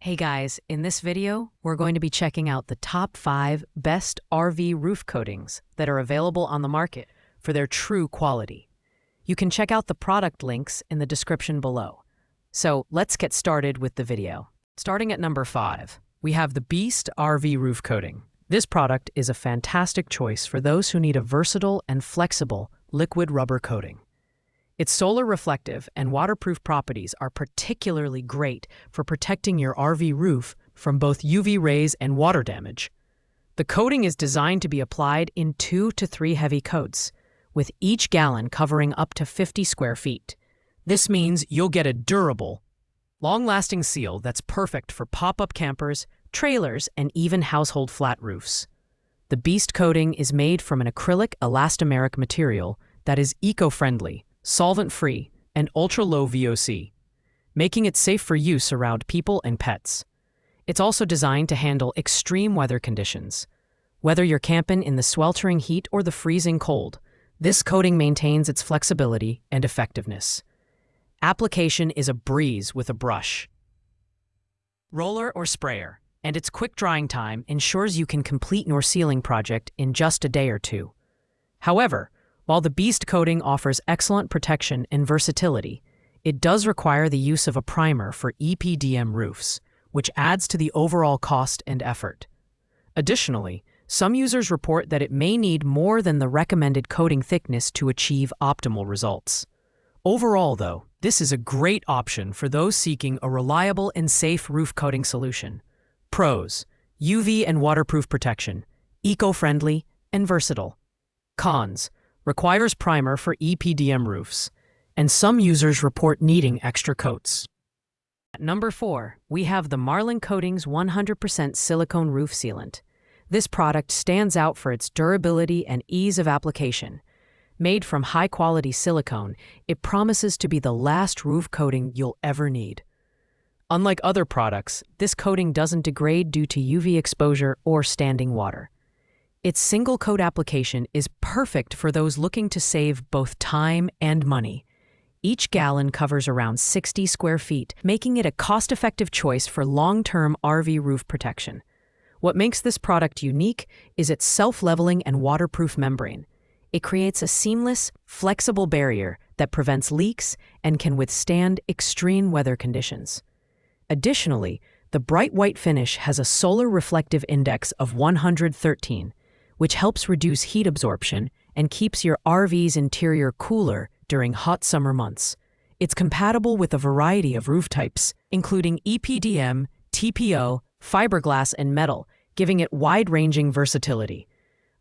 Hey guys, in this video, we're going to be checking out the top 5 best RV roof coatings that are available on the market for their true quality. You can check out the product links in the description below. So let's get started with the video. Starting at number 5, we have the Beast RV Roof Coating. This product is a fantastic choice for those who need a versatile and flexible liquid rubber coating. Its solar reflective and waterproof properties are particularly great for protecting your RV roof from both UV rays and water damage. The coating is designed to be applied in 2 to 3 heavy coats, with each gallon covering up to 50 square feet. This means you'll get a durable, long-lasting seal that's perfect for pop-up campers, trailers, and even household flat roofs. The Beast coating is made from an acrylic elastomeric material that is eco-friendly, solvent-free, and ultra-low VOC, making it safe for use around people and pets. It's also designed to handle extreme weather conditions. Whether you're camping in the sweltering heat or the freezing cold, this coating maintains its flexibility and effectiveness. Application is a breeze with a brush, roller, or sprayer, and its quick drying time ensures you can complete your sealing project in just a day or two. However, while the Beast coating offers excellent protection and versatility, it does require the use of a primer for EPDM roofs, which adds to the overall cost and effort. Additionally, some users report that it may need more than the recommended coating thickness to achieve optimal results. Overall, though, this is a great option for those seeking a reliable and safe roof coating solution. Pros: UV and waterproof protection, eco-friendly, and versatile. Cons: requires primer for EPDM roofs, and some users report needing extra coats. At number 4, we have the Marlin Coatings 100% Silicone Roof Sealant. This product stands out for its durability and ease of application. Made from high-quality silicone, it promises to be the last roof coating you'll ever need. Unlike other products, this coating doesn't degrade due to UV exposure or standing water. Its single-coat application is perfect for those looking to save both time and money. Each gallon covers around 60 square feet, making it a cost-effective choice for long-term RV roof protection. What makes this product unique is its self-leveling and waterproof membrane. It creates a seamless, flexible barrier that prevents leaks and can withstand extreme weather conditions. Additionally, the bright white finish has a solar reflective index of 113, which helps reduce heat absorption and keeps your RV's interior cooler during hot summer months. It's compatible with a variety of roof types, including EPDM, TPO, fiberglass, and metal, giving it wide-ranging versatility.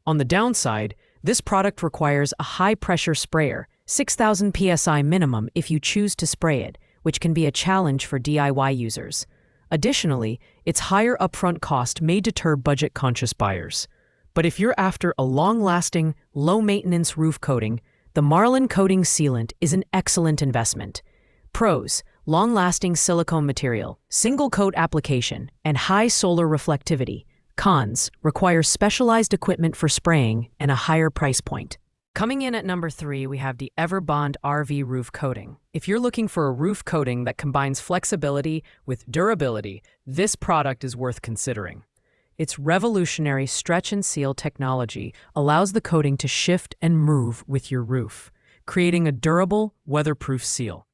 On the downside, this product requires a high-pressure sprayer, 6,000 psi minimum if you choose to spray it, which can be a challenge for DIY users. Additionally, its higher upfront cost may deter budget-conscious buyers. But if you're after a long-lasting, low-maintenance roof coating, the Marlin Coating Sealant is an excellent investment. Pros: long-lasting silicone material, single-coat application, and high solar reflectivity. Cons: requires specialized equipment for spraying and a higher price point. Coming in at number 3, we have the Everbond RV Roof Coating. If you're looking for a roof coating that combines flexibility with durability, this product is worth considering. Its revolutionary stretch and seal technology allows the coating to shift and move with your roof, creating a durable, weatherproof seal.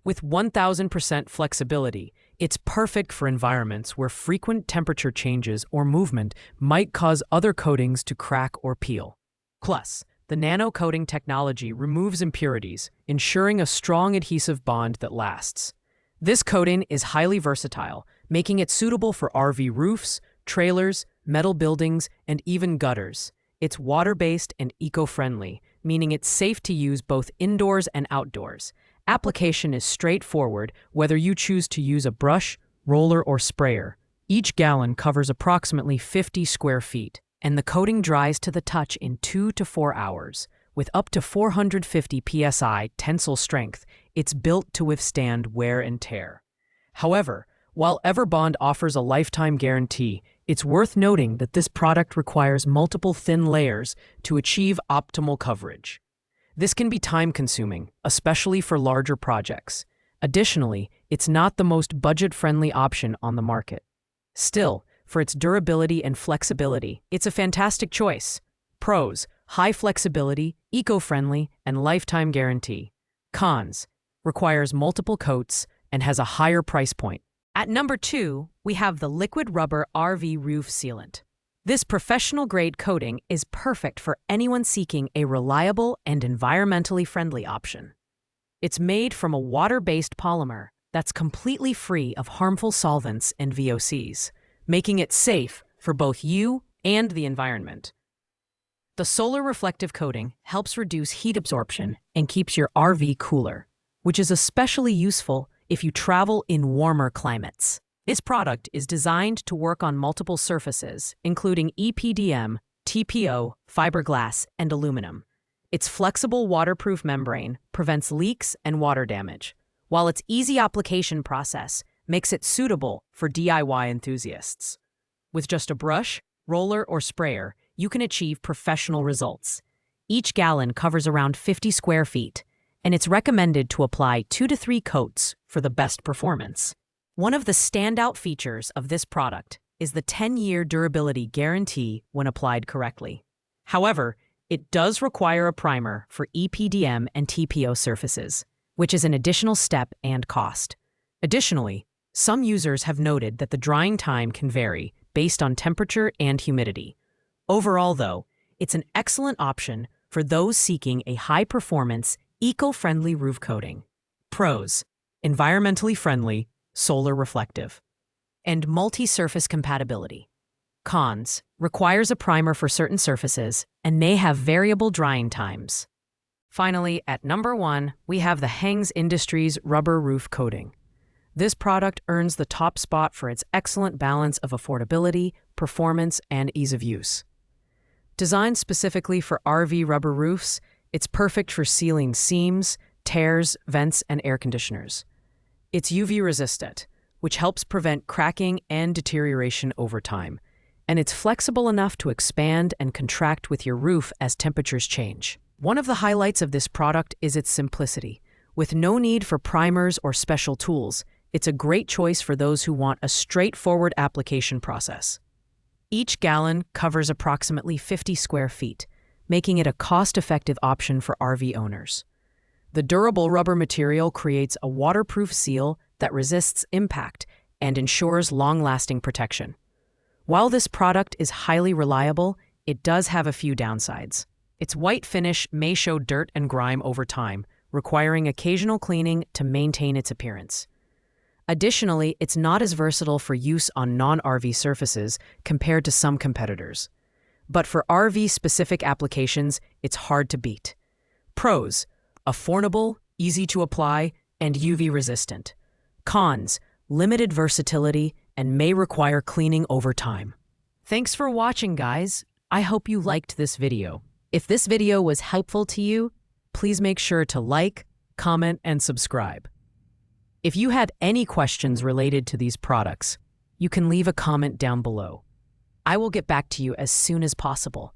With 1000% flexibility, it's perfect for environments where frequent temperature changes or movement might cause other coatings to crack or peel. Plus, the nano coating technology removes impurities, ensuring a strong adhesive bond that lasts. This coating is highly versatile, making it suitable for RV roofs, trailers, metal buildings, and even gutters. It's water-based and eco-friendly, meaning it's safe to use both indoors and outdoors. Application is straightforward, whether you choose to use a brush, roller, or sprayer. Each gallon covers approximately 50 square feet, and the coating dries to the touch in 2 to 4 hours. With up to 450 psi tensile strength, it's built to withstand wear and tear. However, while Everbond offers a lifetime guarantee, it's worth noting that this product requires multiple thin layers to achieve optimal coverage. This can be time-consuming, especially for larger projects. Additionally, it's not the most budget-friendly option on the market. Still, for its durability and flexibility, it's a fantastic choice. Pros: high flexibility, eco-friendly, and lifetime guarantee. Cons: requires multiple coats and has a higher price point. At number 2, we have the liquid rubber RV roof sealant. This professional-grade coating is perfect for anyone seeking a reliable and environmentally friendly option. It's made from a water-based polymer that's completely free of harmful solvents and VOCs, making it safe for both you and the environment. The solar reflective coating helps reduce heat absorption and keeps your RV cooler, which is especially useful if you travel in warmer climates. This product is designed to work on multiple surfaces, including EPDM, TPO, fiberglass, and aluminum. Its flexible waterproof membrane prevents leaks and water damage, while its easy application process makes it suitable for DIY enthusiasts. With just a brush, roller, or sprayer, you can achieve professional results. Each gallon covers around 50 square feet, and it's recommended to apply 2 to 3 coats for the best performance. One of the standout features of this product is the 10-year durability guarantee when applied correctly. However, it does require a primer for EPDM and TPO surfaces, which is an additional step and cost. Additionally, some users have noted that the drying time can vary based on temperature and humidity. Overall, though, it's an excellent option for those seeking a high-performance, eco-friendly roof coating. Pros: environmentally friendly, solar reflective, and multi-surface compatibility. Cons: requires a primer for certain surfaces and may have variable drying times. Finally, at number 1, we have the Hangs Industries Rubber Roof Coating. This product earns the top spot for its excellent balance of affordability, performance, and ease of use. Designed specifically for RV rubber roofs, it's perfect for sealing seams, tears, vents, and air conditioners. It's UV resistant, which helps prevent cracking and deterioration over time, and it's flexible enough to expand and contract with your roof as temperatures change. One of the highlights of this product is its simplicity. With no need for primers or special tools, it's a great choice for those who want a straightforward application process. Each gallon covers approximately 50 square feet, making it a cost-effective option for RV owners. The durable rubber material creates a waterproof seal that resists impact and ensures long-lasting protection. While this product is highly reliable, it does have a few downsides. Its white finish may show dirt and grime over time, requiring occasional cleaning to maintain its appearance. Additionally, it's not as versatile for use on non-RV surfaces compared to some competitors. But for RV-specific applications, it's hard to beat. Pros: affordable, easy to apply, and UV resistant. Cons: limited versatility and may require cleaning over time. Thanks for watching, guys. I hope you liked this video. If this video was helpful to you, please make sure to like, comment, and subscribe. If you had any questions related to these products, you can leave a comment down below. I will get back to you as soon as possible.